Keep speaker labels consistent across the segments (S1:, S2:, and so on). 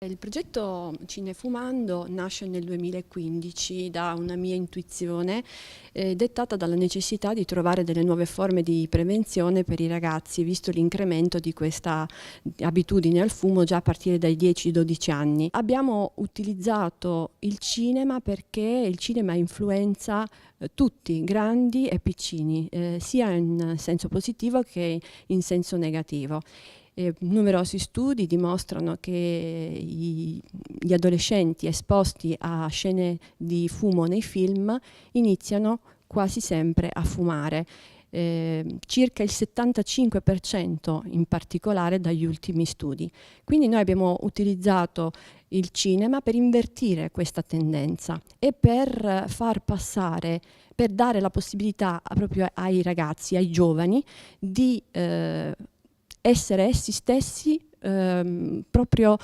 S1: Il progetto Cinefumando nasce nel 2015 da una mia intuizione dettata dalla necessità di trovare delle nuove forme di prevenzione per i ragazzi, visto l'incremento di questa abitudine al fumo già a partire dai 10-12 anni. Abbiamo utilizzato il cinema perché il cinema influenza tutti, grandi e piccini, sia in senso positivo che in senso negativo. Numerosi studi dimostrano che gli adolescenti esposti a scene di fumo nei film iniziano quasi sempre a fumare, circa il 75% in particolare dagli ultimi studi. Quindi noi abbiamo utilizzato il cinema per invertire questa tendenza e per far passare, per dare la possibilità proprio ai ragazzi, ai giovani, di essere essi stessi proprio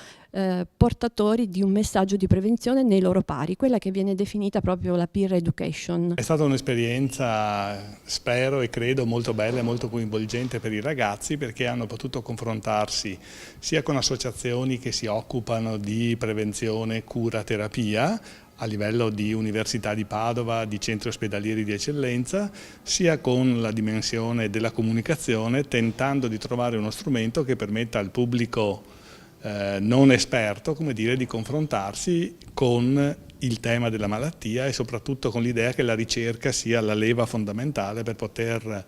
S1: portatori di un messaggio di prevenzione nei loro pari, quella che viene definita proprio la peer education.
S2: È stata un'esperienza, spero e credo, molto bella e molto coinvolgente per i ragazzi, perché hanno potuto confrontarsi sia con associazioni che si occupano di prevenzione, cura, terapia, a livello di Università di Padova, di centri ospedalieri di eccellenza, sia con la dimensione della comunicazione, tentando di trovare uno strumento che permetta al pubblico non esperto, come dire, di confrontarsi con il tema della malattia e soprattutto con l'idea che la ricerca sia la leva fondamentale per poter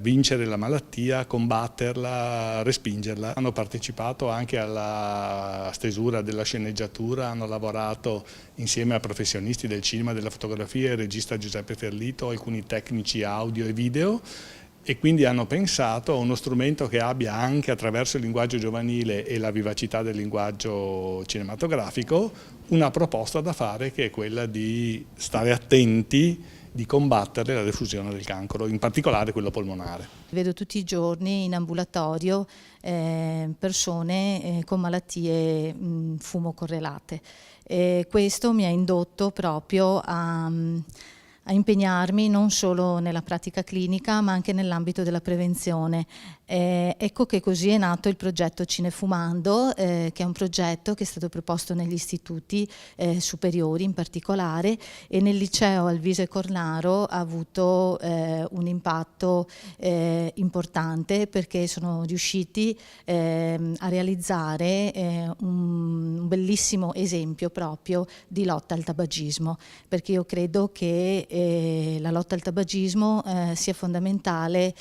S2: vincere la malattia, combatterla, respingerla. Hanno partecipato anche alla stesura della sceneggiatura, hanno lavorato insieme a professionisti del cinema e della fotografia, il regista Giuseppe Ferlito, alcuni tecnici audio e video, e quindi hanno pensato a uno strumento che abbia anche, attraverso il linguaggio giovanile e la vivacità del linguaggio cinematografico, una proposta da fare, che è quella di stare attenti, di combattere la diffusione del cancro, in particolare quello polmonare.
S3: Vedo tutti i giorni in ambulatorio persone con malattie fumo correlate. Questo mi ha indotto proprio a impegnarmi non solo nella pratica clinica ma anche nell'ambito della prevenzione. Ecco che così è nato il progetto Cinefumando, che è un progetto che è stato proposto negli istituti superiori in particolare, e nel liceo Alvise Cornaro ha avuto un impatto importante, perché sono riusciti a realizzare un bellissimo esempio proprio di lotta al tabagismo, perché io credo che la lotta al tabagismo sia fondamentale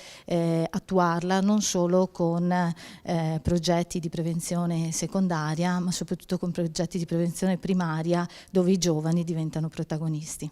S3: attuarla non solo con progetti di prevenzione secondaria, ma soprattutto con progetti di prevenzione primaria, dove i giovani diventano protagonisti.